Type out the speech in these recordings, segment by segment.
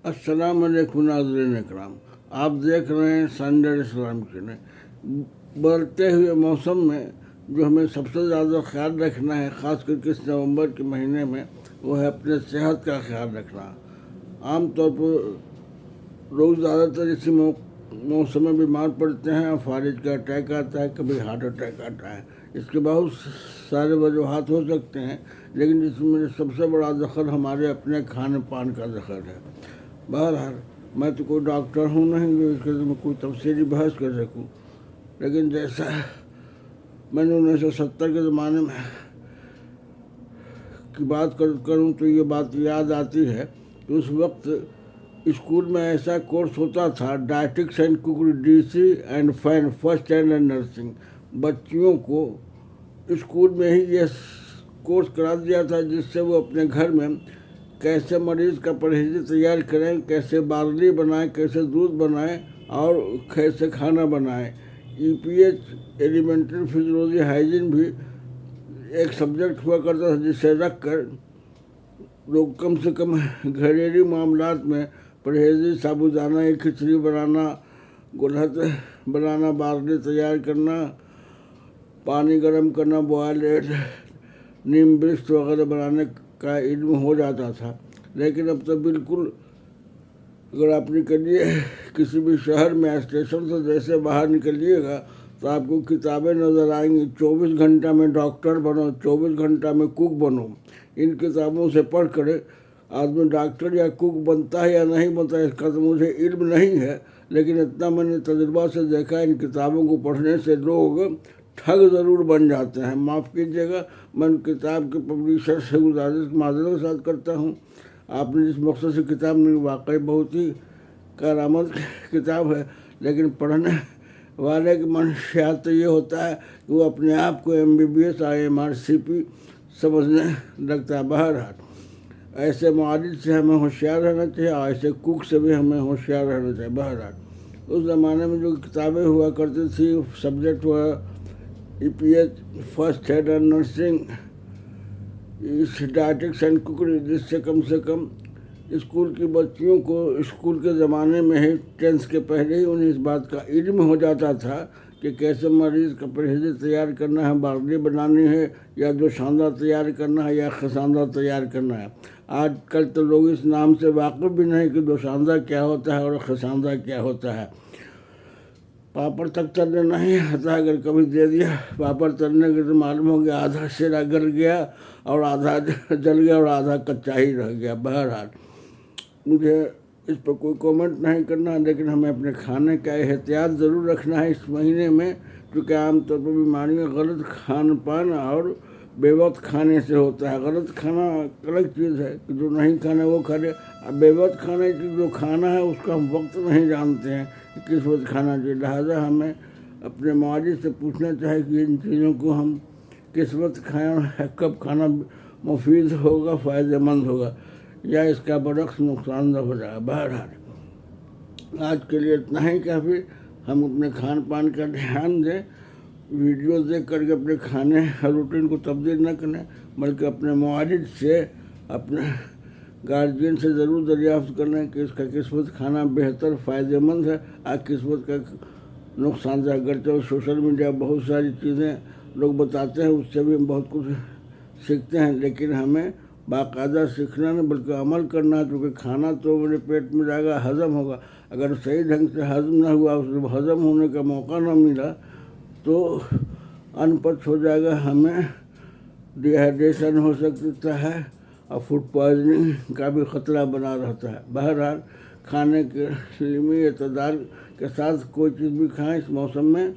السلام علیکم ناظرین اکرام، آپ دیکھ رہے ہیں سینڈر اسلام چینل۔ بڑھتے ہوئے موسم میں جو ہمیں سب سے زیادہ خیال رکھنا ہے، خاص کر کے اس نومبر کے مہینے میں، وہ ہے اپنے صحت کا خیال رکھنا۔ عام طور پر لوگ زیادہ تر اسی موسم میں بیمار پڑتے ہیں، فالج کا اٹیک آتا ہے، کبھی ہارٹ اٹیک آتا ہے۔ اس کے بہت سارے وجوہات ہو سکتے ہیں، لیکن اس میں سب سے بڑا دخل ہمارے اپنے کھان پان کا دخل ہے۔ بہرحال میں تو کوئی ڈاکٹر ہوں نہیں جو اس کے میں کوئی تفصیلی بحث کر سکوں، لیکن جیسا میں نے 1970 کے زمانے میں کی بات کروں تو یہ بات یاد آتی ہے کہ اس وقت اسکول میں ایسا کورس ہوتا تھا، dietetics and cookery, DC and فین، فرسٹ اینڈ نرسنگ۔ بچیوں کو اسکول میں ہی یہ کورس کرا دیا تھا جس سے وہ اپنے گھر میں کیسے مریض کا پرہیزی تیار کریں، کیسے بارلی بنائیں، کیسے دودھ بنائیں اور کیسے کھانا بنائیں۔ EPH ایلیمنٹری فزیولوجی ہائیجین بھی ایک سبجیکٹ ہوا کرتا تھا، جسے رکھ کر لوگ کم سے کم گھریلو معاملات میں پرہیزی سابودانہ کی کھچڑی بنانا، گلہد بنانا، بارلی تیار کرنا، پانی گرم کرنا، بوائل ایڈ، نیم برشت وغیرہ بنانے کا علم ہو جاتا تھا۔ لیکن اب تو بالکل، اگر آپ نکلیے کسی بھی شہر میں اسٹیشن سے جیسے باہر نکلیے گا تو آپ کو کتابیں نظر آئیں گی، 24 گھنٹہ میں ڈاکٹر بنو، 24 گھنٹہ میں کوک بنو۔ ان کتابوں سے پڑھ کر آدمی ڈاکٹر یا کوک بنتا ہے یا نہیں بنتا ہے اس کا تو مجھے علم نہیں ہے، لیکن اتنا میں نے تجربہ سے دیکھا، ان کتابوں کو پڑھنے سے لوگ ٹھگ ضرور بن جاتے ہیں۔ معاف کیجیے گا، میں ان کتاب کے پبلیشر سے گزارش معذرت کے ساتھ کرتا ہوں، آپ نے جس مقصد سے کتاب میں واقعی بہت ہی کارآمد کتاب ہے، لیکن پڑھنے والے کی منشیات تو یہ ہوتا ہے کہ وہ اپنے آپ کو MBBS IMR CP سمجھنے لگتا ہے۔ بہرحال ایسے معالج سے ہمیں ہوشیار رہنا چاہیے، اور ایسے کوک سے بھی ہمیں ہوشیار رہنا چاہیے۔ بہرحال اس زمانے میں جو کتابیں ہوا کرتی تھی، سبجیکٹ ہوا EPH first aid and nursing, dietetics and cookery, جس سے کم اسکول کی بچیوں کو اسکول کے زمانے میں ہی 10th کے پہلے ہی انہیں اس بات کا علم ہو جاتا تھا کہ کیسے مریض کا پرہیزی تیار کرنا ہے، بارلی بنانی ہے، یا دوشاندہ تیار کرنا ہے، یا خساندہ تیار کرنا ہے۔ آج کل تو لوگ اس نام سے واقف بھی نہیں کہ دوشاندہ کیا ہوتا ہے اور خساندہ کیا ہوتا ہے۔ پاپڑ تک تلنے نہیں آتا، اگر کبھی دے دیا پاپڑ تلنے کے تو معلوم ہو گیا آدھا شیرا گل گیا اور آدھا جل گیا اور آدھا کچا ہی رہ گیا۔ بہرحال مجھے اس پر کوئی کومنٹ نہیں کرنا، لیکن ہمیں اپنے کھانے کا احتیاط ضرور رکھنا ہے اس مہینے میں، کیونکہ عام طور پر بیماریاں غلط کھان پان اور بے وقت کھانے سے ہوتا ہے۔ غلط کھانا الگ چیز ہے کہ جو نہیں کھانا وہ کھا لے، بے وقت کھانے کی جو کھانا ہے اس کا ہم وقت نہیں جانتے ہیں کہ کس وقت کھانا چاہیے، لہٰذا ہمیں اپنے معالج سے پوچھنا چاہیے کہ ان چیزوں کو ہم کس وقت کھائیں اور کب کھانا مفید ہوگا، فائدہ مند ہوگا، یا اس کا برعکس نقصان دہ ہو جائے گا۔ بہرحال آج کے لیے اتنا ہی کافی، ہم اپنے کھان پان کا دھیان دیں، ویڈیو دیکھ کر کے اپنے کھانے روٹین کو تبدیل نہ کریں، بلکہ اپنے معالج سے، اپنے گارجین سے ضرور دریافت کریں کہ اس کا کس وقت کھانا بہتر فائدہ مند ہے اور کس وقت کا نقصان دہ۔ اگرچہ سوشل میڈیا بہت ساری چیزیں لوگ بتاتے ہیں، اس سے بھی ہم بہت کچھ سیکھتے ہیں، لیکن ہمیں باقاعدہ سیکھنا نہیں بلکہ عمل کرنا ہے، کیونکہ کھانا تو میرے پیٹ میں جائے گا، ہضم ہوگا، اگر صحیح ڈھنگ سے ہضم نہ ہوا، اس کو ہضم ہونے کا موقع نہ ملا تو ان پچ ہو جائے گا، ہمیں ڈی ہائیڈریشن ہو سکتا ہے اور فوڈ پوائزننگ کا بھی خطرہ بنا رہتا ہے۔ بہرحال کھانے کے علمی اعتدال کے ساتھ کوئی چیز بھی کھائیں اس موسم میں،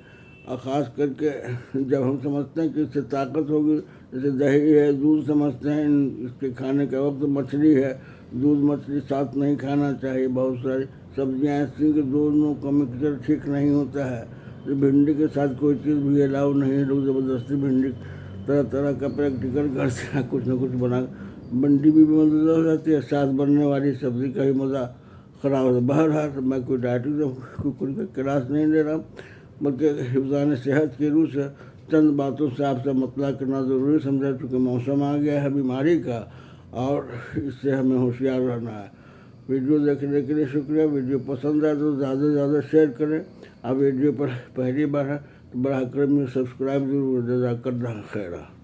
اور خاص کر کے جب ہم سمجھتے ہیں کہ اس سے طاقت ہوگی، جیسے دہی ہے، دودھ سمجھتے ہیں اس کے کھانے کا وقت، مچھلی ہے، دودھ مچھلی ساتھ نہیں کھانا چاہیے، بہت ساری سبزیاں ایسی کہ دونوں کا مکسچر ٹھیک نہیں ہوتا ہے، بھنڈی کے ساتھ کوئی چیز بھی الاؤ نہیں، لوگ زبردستی بھنڈی طرح طرح کا پریکٹیکل کرتے ہیں، کچھ نہ کچھ بنا، بھنڈی بھی مزہ ہو جاتی ہے، ساتھ بننے والی سبزی کا ہی مزہ خراب ہوتا ہے۔ بہرحال میں کوئی ڈائٹنگ کوکنگ کا کلاس نہیں لے رہا ہوں، بلکہ حفظان صحت کی روح سے چند باتوں سے آپ سے مطلع کرنا ضروری سمجھا، چونکہ موسم آ گیا ہے بیماری کا اور اس سے ہمیں ہوشیار رہنا ہے۔ ویڈیو دیکھنے کے لیے شکریہ. ویڈیو پسند آئے تو زیادہ سے زیادہ شیئر کریں. آپ ویڈیو پر پہلی بار ہے تو براہ کرم سبسکرائب ضرور. جزاک اللہ خیرہ.